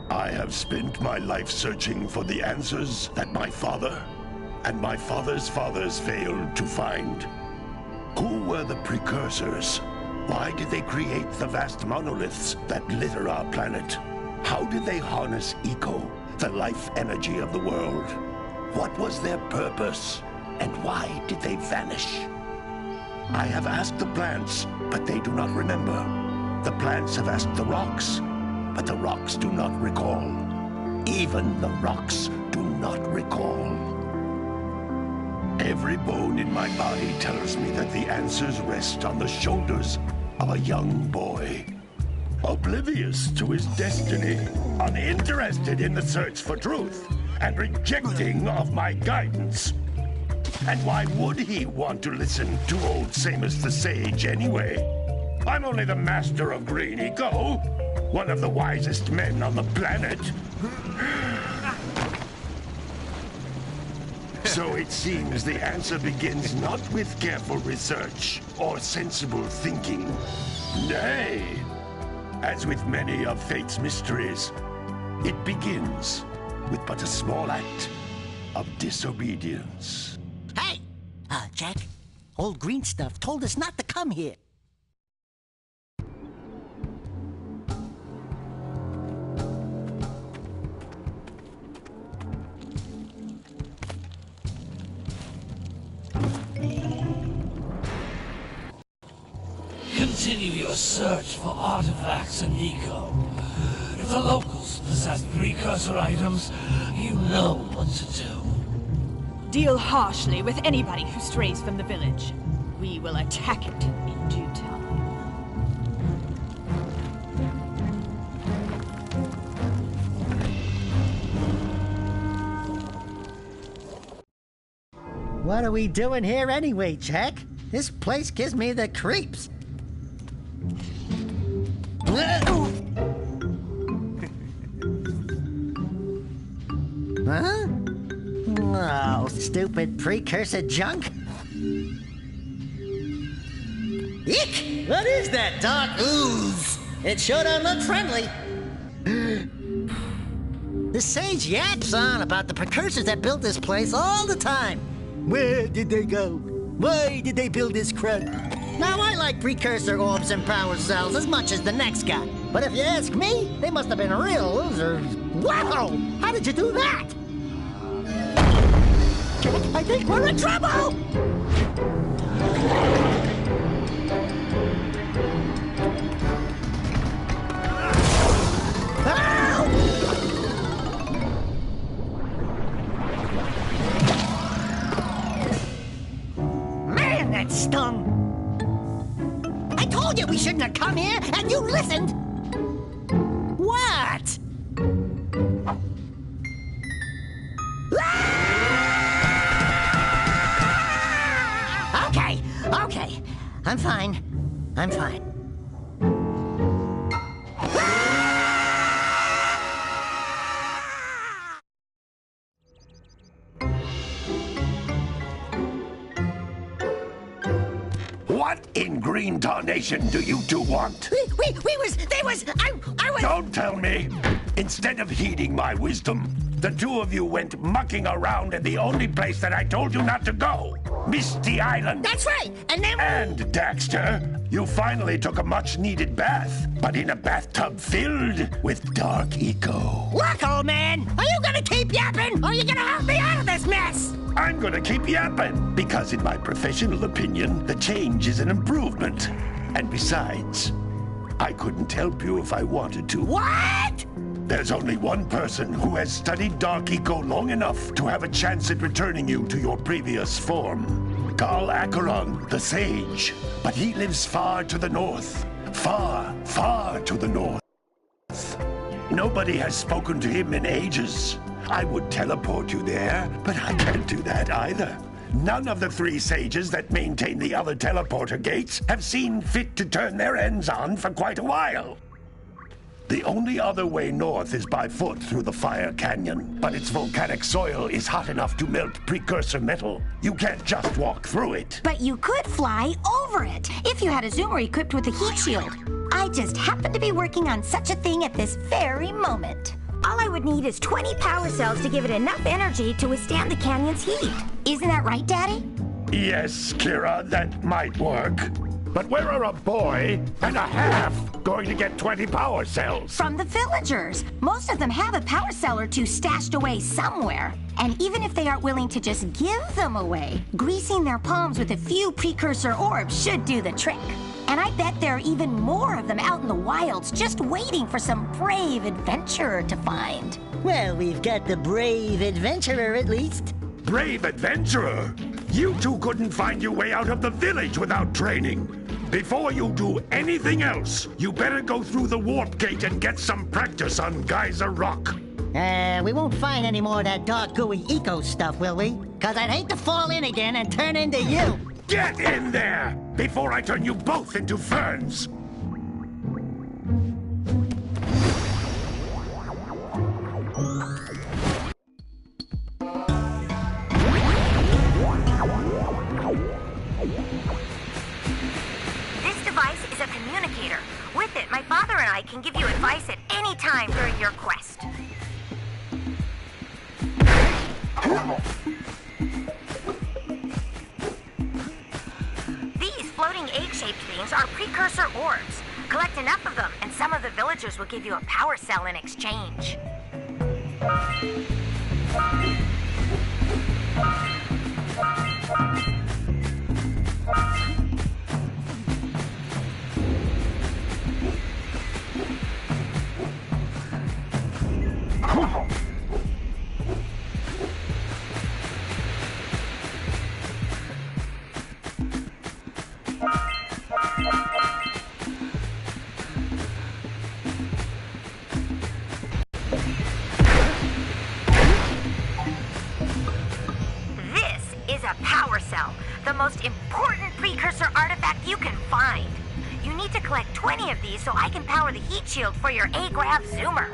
I have spent my life searching for the answers that my father and my father's fathers failed to find. Who were the precursors? Why did they create the vast monoliths that litter our planet? How did they harness eco, the life energy of the world? What was their purpose? And why did they vanish? I have asked the plants, but they do not remember. The plants have asked the rocks, but the rocks do not recall. Even the rocks do not recall. Every bone in my body tells me that the answers rest on the shoulders of a young boy. Oblivious to his destiny, uninterested in the search for truth, and rejecting of my guidance. And why would he want to listen to old Samus the Sage anyway? I'm only the master of green eco, one of the wisest men on the planet. So it seems the answer begins not with careful research or sensible thinking. Nay, as with many of fate's mysteries, it begins with but a small act of disobedience. Hey! Jack, old green stuff told us not to come here. Continue your search for artifacts and eco. If the locals possess precursor items, you know what to do. Deal harshly with anybody who strays from the village. We will attack it in due time. What are we doing here anyway, Jack? This place gives me the creeps. Huh? Oh, stupid precursor junk. Eek! What is that dark ooze? It sure don't look friendly. The sage yaps on about the precursors that built this place all the time. Where did they go? Why did they build this crud? Now, I like precursor orbs and power cells as much as the next guy. But if you ask me, they must have been real losers. Wow! How did you do that? I think we're in trouble! Man, that stung! I told you we shouldn't have come here, and you listened! What? Okay. I'm fine. What in green tarnation do you two want? I was... Don't tell me! Instead of heeding my wisdom, the two of you went mucking around in the only place that I told you not to go. Misty Island. That's right, and then... And, Dexter, you finally took a much-needed bath, but in a bathtub filled with dark eco. Look, old man, are you gonna keep yapping, or are you gonna help me out of this mess? I'm gonna keep yapping, because in my professional opinion, the change is an improvement. And besides, I couldn't help you if I wanted to. What? There's only one person who has studied Dark Eco long enough to have a chance at returning you to your previous form. Carl Acheron, the Sage. But he lives far to the north. Far, far to the north. Nobody has spoken to him in ages. I would teleport you there, but I can't do that either. None of the three sages that maintain the other teleporter gates have seen fit to turn their ends on for quite a while. The only other way north is by foot through the Fire Canyon, but its volcanic soil is hot enough to melt precursor metal. You can't just walk through it. But you could fly over it if you had a zoomer equipped with a heat shield. I just happen to be working on such a thing at this very moment. All I would need is 20 power cells to give it enough energy to withstand the canyon's heat. Isn't that right, Daddy? Yes, Kira, that might work. But where are a boy and a half going to get 20 power cells? From the villagers. Most of them have a power cell or two stashed away somewhere. And even if they aren't willing to just give them away, greasing their palms with a few precursor orbs should do the trick. And I bet there are even more of them out in the wilds just waiting for some brave adventurer to find. Well, we've got the brave adventurer at least. Brave adventurer? You two couldn't find your way out of the village without training. Before you do anything else, you better go through the warp gate and get some practice on Geyser Rock. We won't find any more of that dark gooey eco stuff, will we? 'Cause I'd hate to fall in again and turn into you. Get in there before I turn you both into ferns. This device is a communicator. With it, my father and I can give you advice at any time during your quest. These floating egg-shaped things are precursor orbs. Collect enough of them, and some of the villagers will give you a power cell in exchange. The most important precursor artifact you can find. You need to collect 20 of these so I can power the heat shield for your A-Grav zoomer.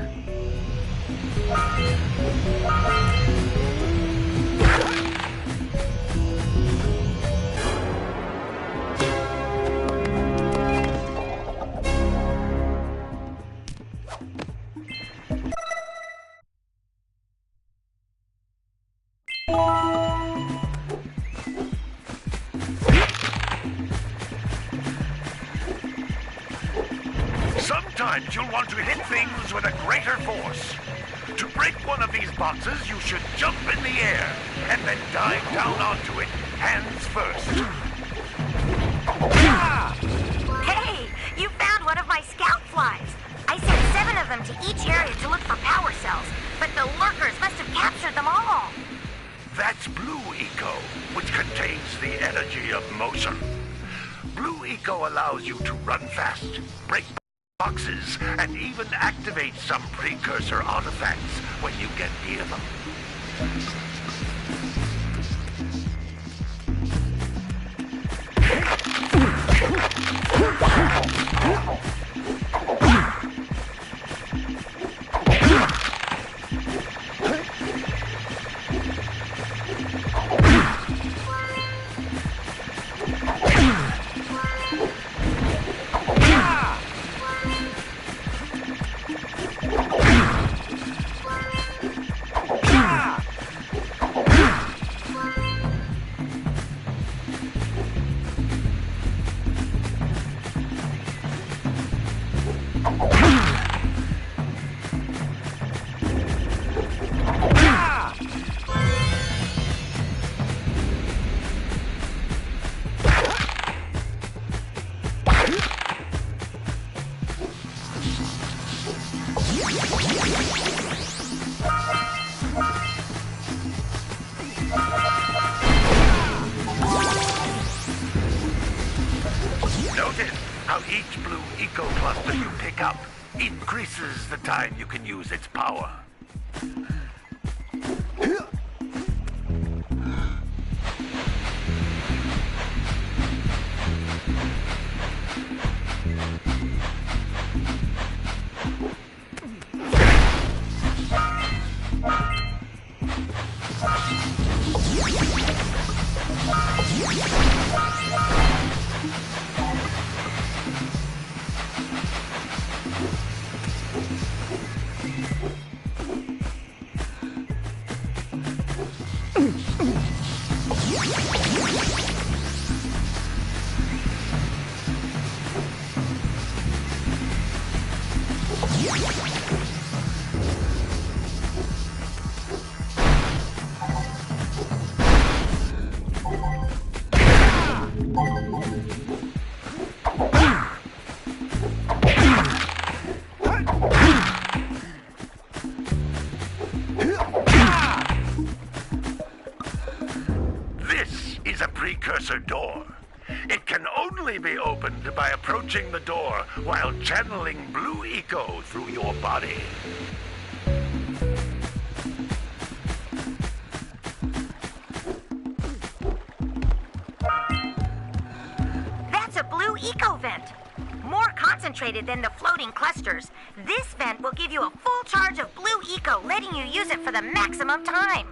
Sometimes you'll want to hit things with a greater force. To break one of these boxes, you should jump in the air and then dive down onto it, hands first. Hey, you found one of my scout flies. I sent 7 of them to each area to look for power cells, but the lurkers must have captured them all. That's Blue Eco, which contains the energy of motion. Blue Eco allows you to run fast, break boxes, and even activate some precursor artifacts when you get near them. Notice how each Blue Eco cluster you pick up increases the time you can use its power. precursor door. It can only be opened by approaching the door while channeling blue eco through your body. That's a blue eco vent. More concentrated than the floating clusters. This vent will give you a full charge of blue eco, letting you use it for the maximum time.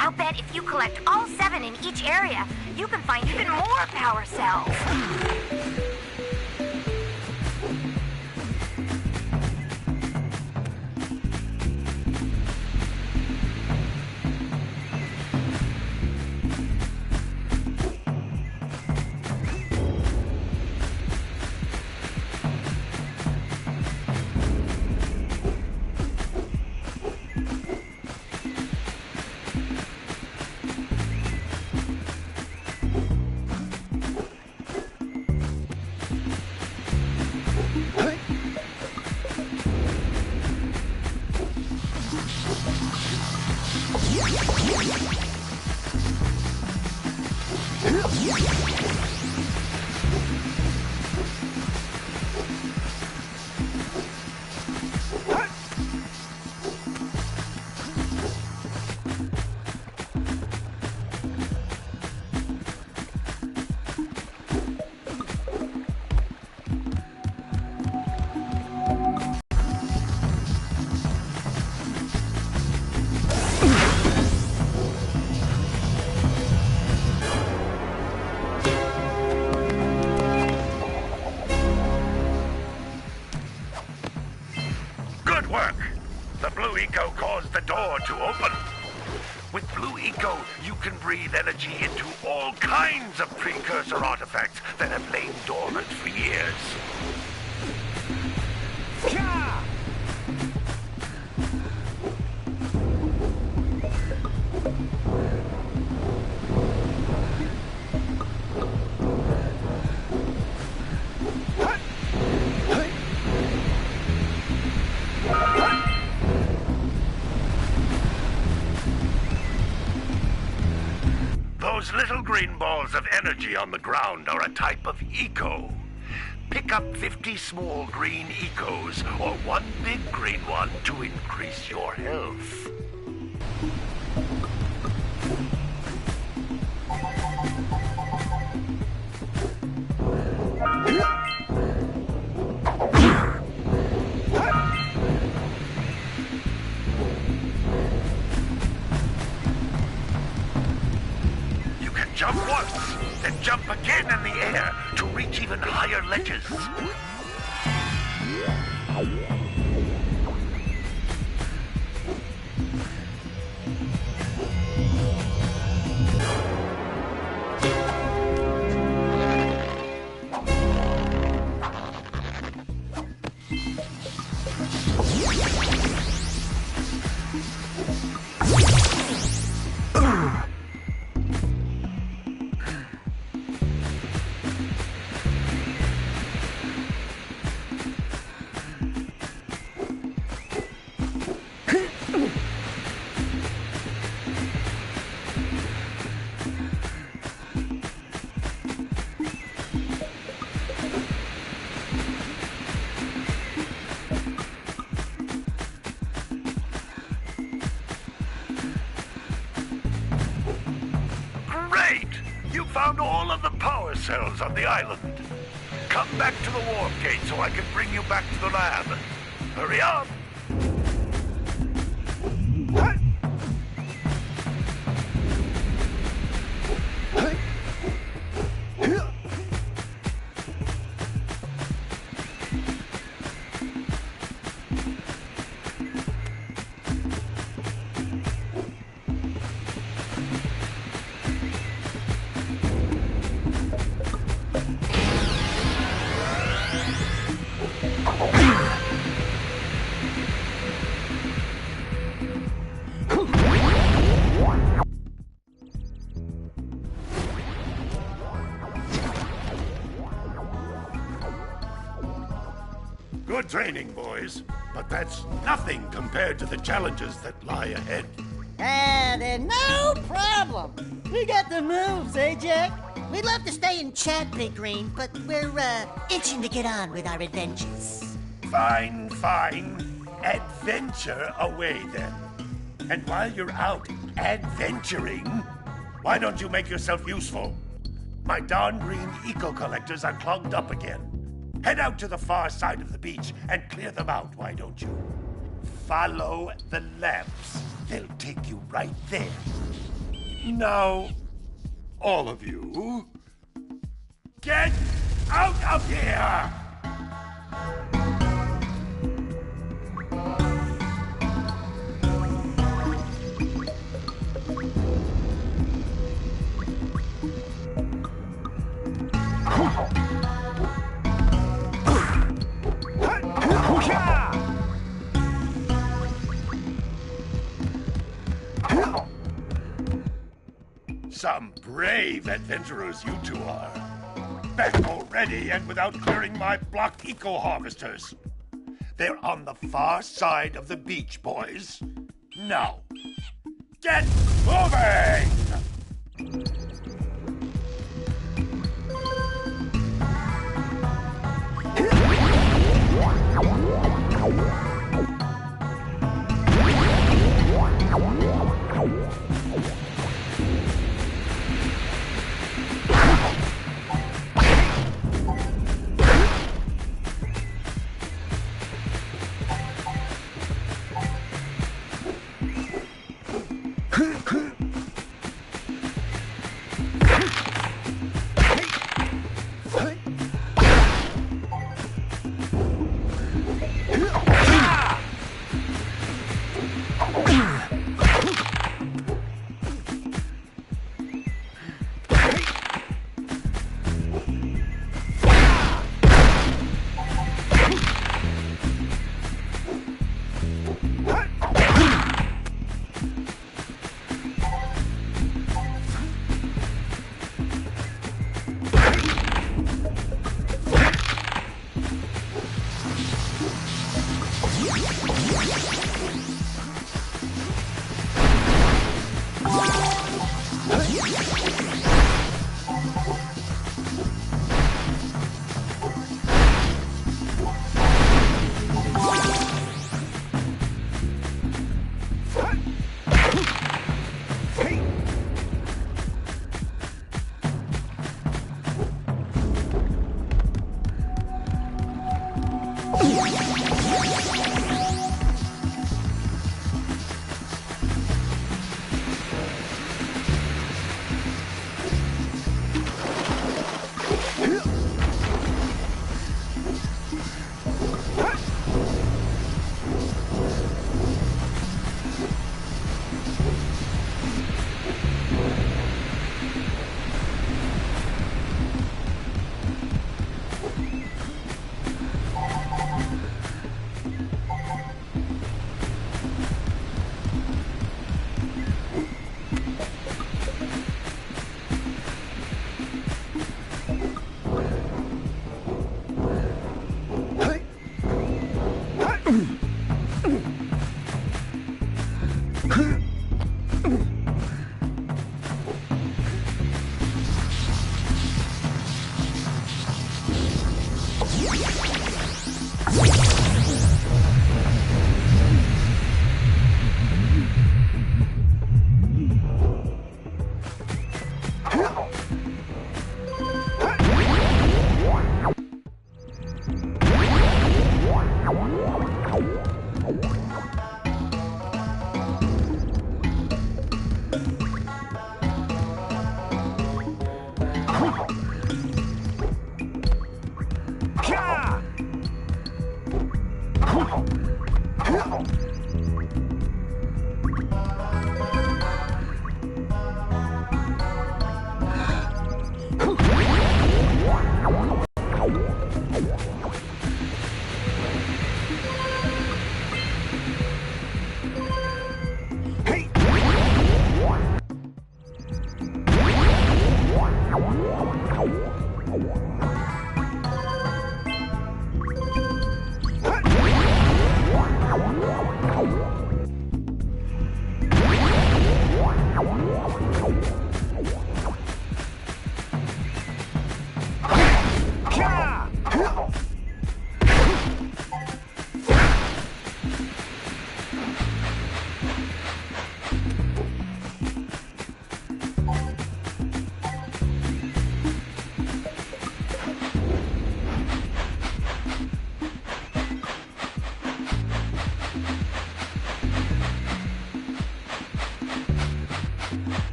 I'll bet if you collect all 7 in each area, you can find even more power cells. Eco caused the door to open. With Blue Eco, you can breathe energy into all kinds of precursor artifacts that have lain dormant for years. Those little green balls of energy on the ground are a type of eco. Pick up 50 small green ecos or one big green one to increase your health. Jump once, then jump again in the air to reach even higher ledges. found all of the power cells on the island. Come back to the warp gate so I can bring you back to the lab. Hurry up! Good training, boys. But that's nothing compared to the challenges that lie ahead. Then no problem. We got the moves, eh, Jack? We'd love to stay and chat, Big Green, but we're, itching to get on with our adventures. Fine, fine. Adventure away, then. And while you're out adventuring, why don't you make yourself useful? My darn green eco-collectors are clogged up again. Head out to the far side of the beach and clear them out, why don't you? Follow the lamps. They'll take you right there. Now, all of you, get out of here! Some brave adventurers you two are. Back already and without clearing my block eco-harvesters. They're on the far side of the beach, boys. Now, get moving!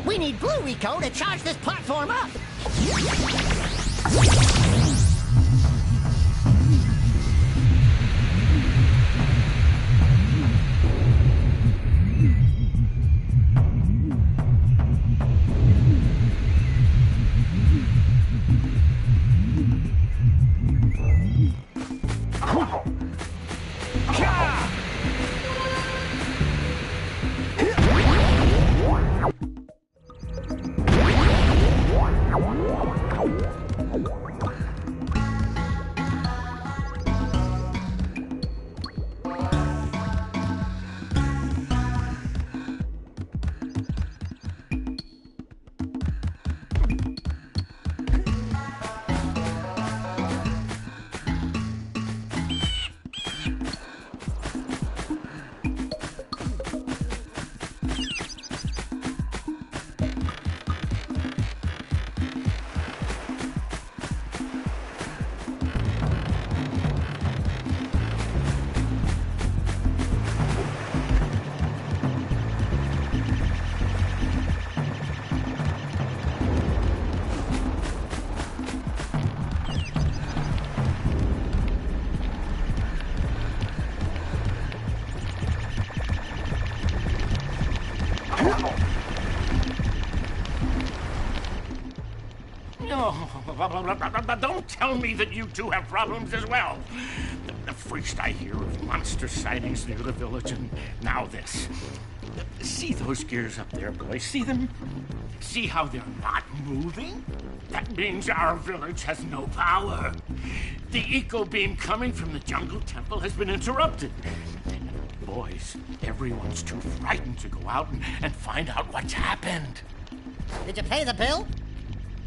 We need Blue Rico to charge this platform up! Don't tell me that you two have problems as well. First I hear of monster sightings near the village, and now this. See those gears up there, boys? See them? See how they're not moving? That means our village has no power. The eco beam coming from the jungle temple has been interrupted. Boys, everyone's too frightened to go out and find out what's happened. Did you pay the bill?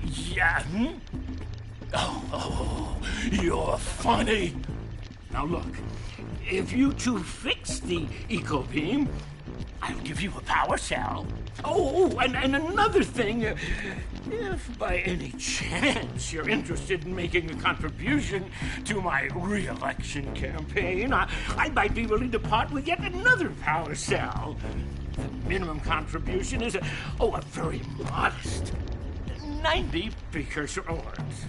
Yeah. Oh, you're funny. Now look, if you two fix the eco beam, I'll give you a power cell. Oh, and another thing. If by any chance you're interested in making a contribution to my re-election campaign, I might be willing to part with yet another power cell. The minimum contribution is a very modest 90 precursor orbs.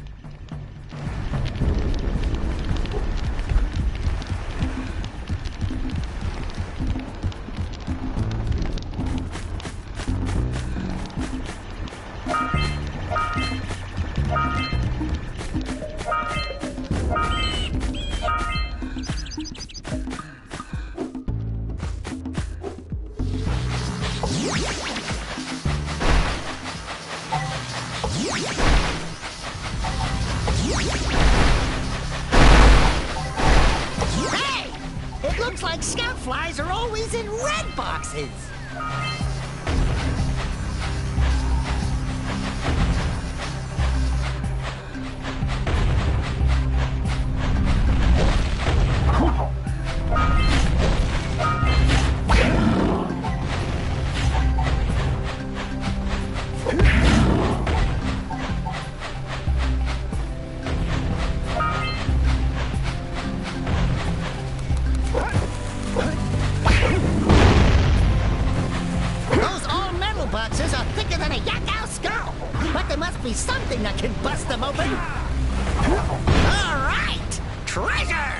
Hey! It looks like scout flies are always in red boxes. Those all-metal boxes are thicker than a yak-owl skull, but there must be something that can bust them open. All right, treasure!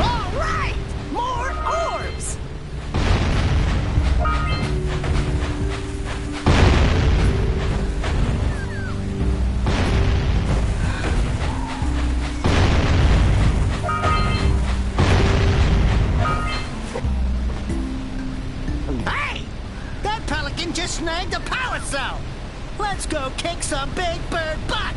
All right, more orbs! Hey! That pelican just snagged a power cell! Let's go kick some big bird butt!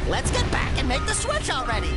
Let's get back and make the switch already!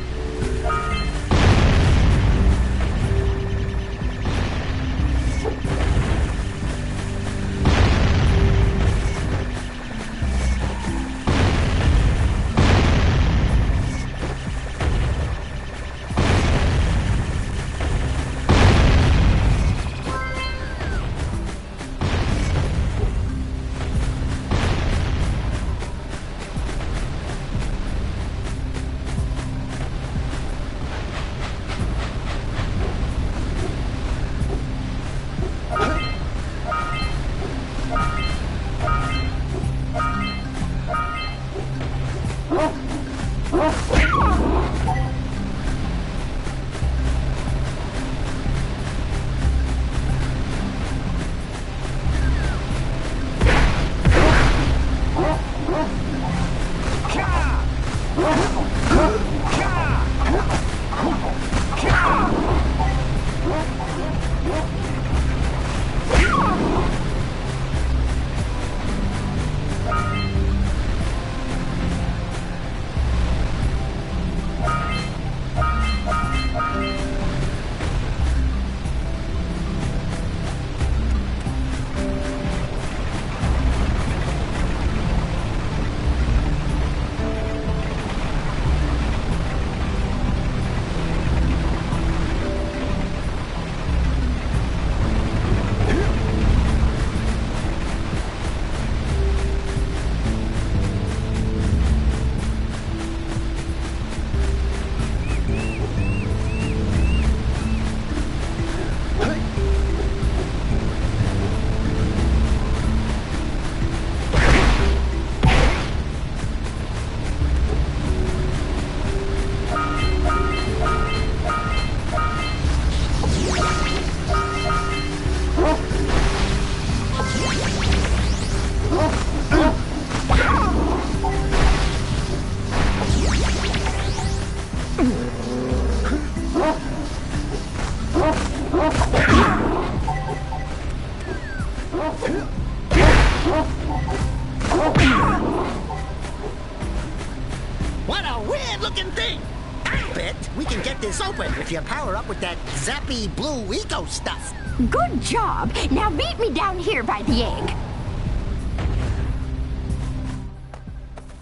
What a weird-looking thing! I bet we can get this open if you power up with that zappy blue eco stuff. Good job. Now meet me down here by the egg.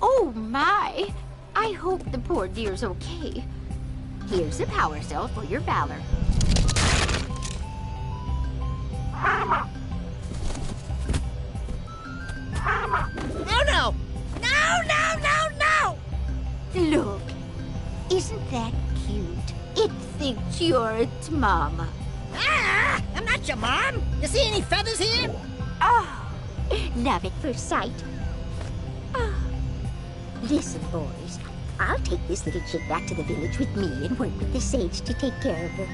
Oh, my. I hope the poor dear's okay. Here's a power cell for your valor. Oh, no! No, no, no, no! Look, isn't that cute? It thinks you're its mama. Ah! I'm not your mom! You see any feathers here? Oh, love at first sight. Oh. Listen, boys. I'll take this little chick back to the village with me and work with the sage to take care of her.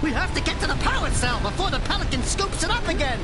We have to get to the power cell before the pelican scoops it up again!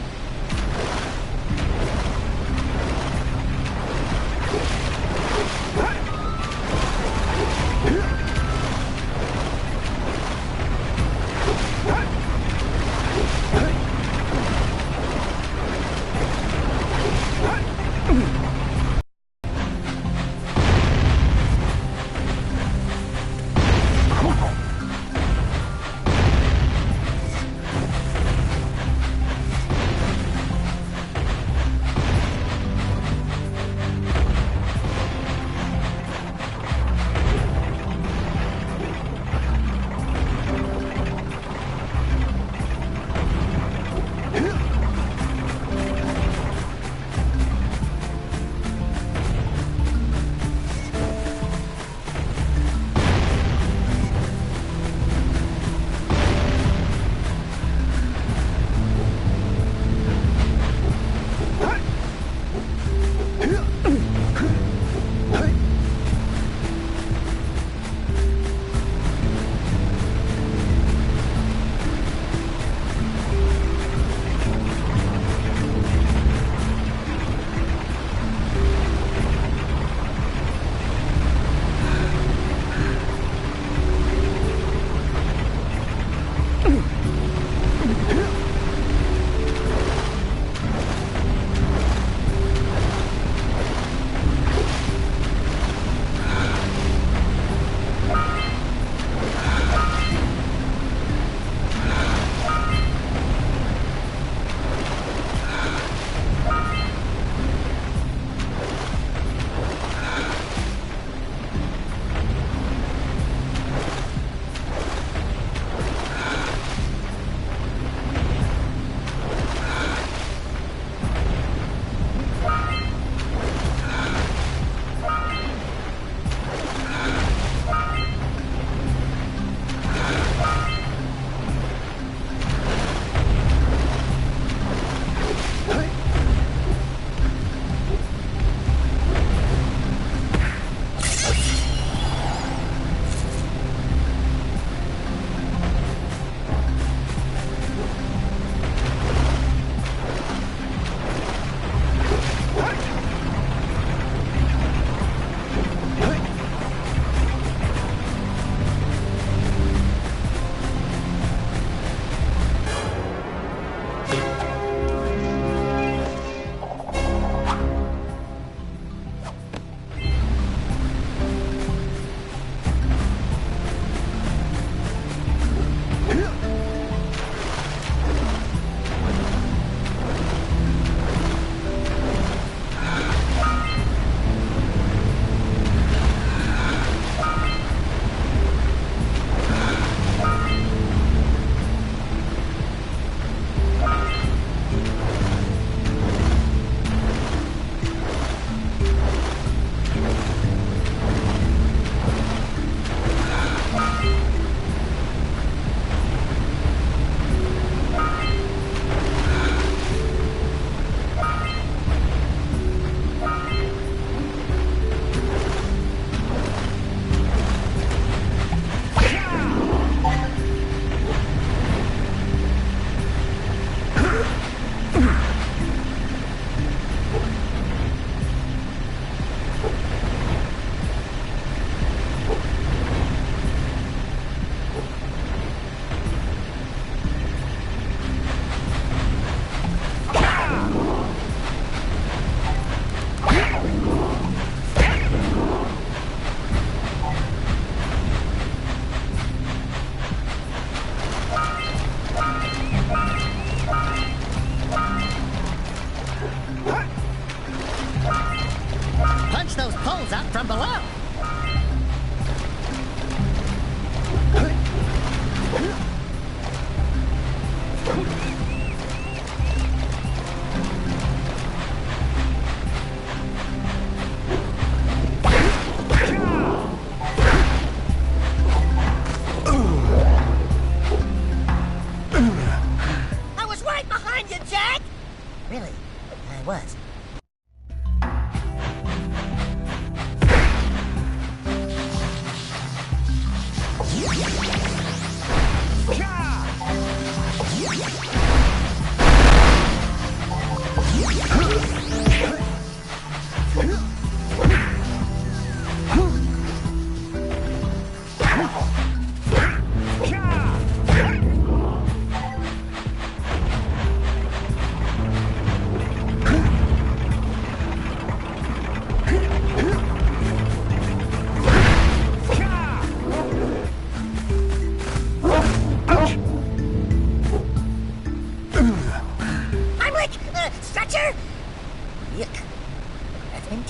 Really? I was. Stretcher? Yuck. I think.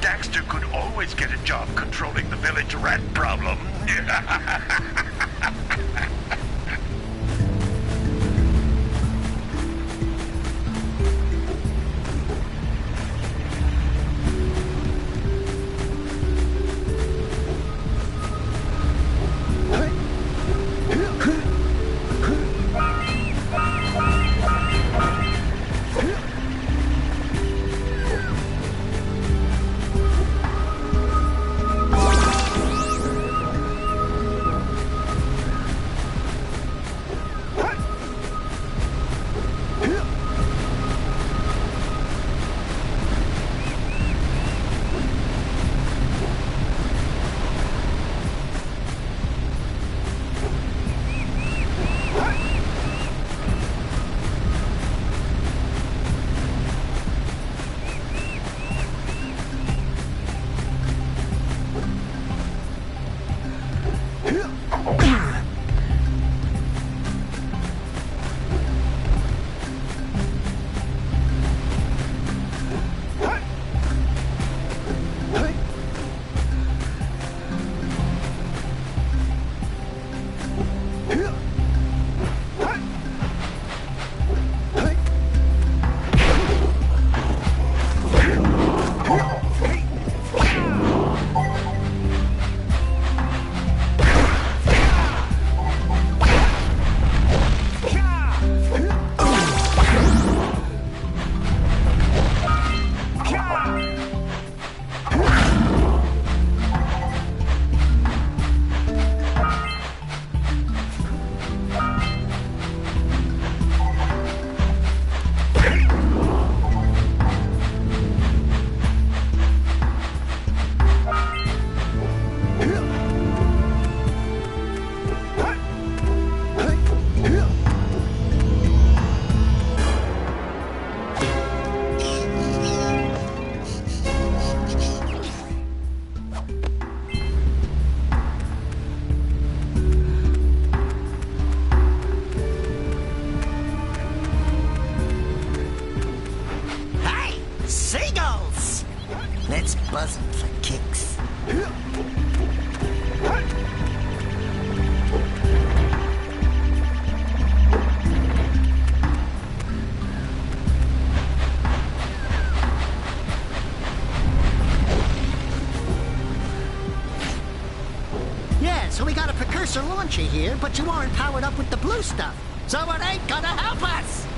Dexter could always get a job controlling the village rat problem. Let's buzz him for kicks. Yeah, so we got a precursor launcher here, but you aren't powered up with the blue stuff. So it ain't gonna help us!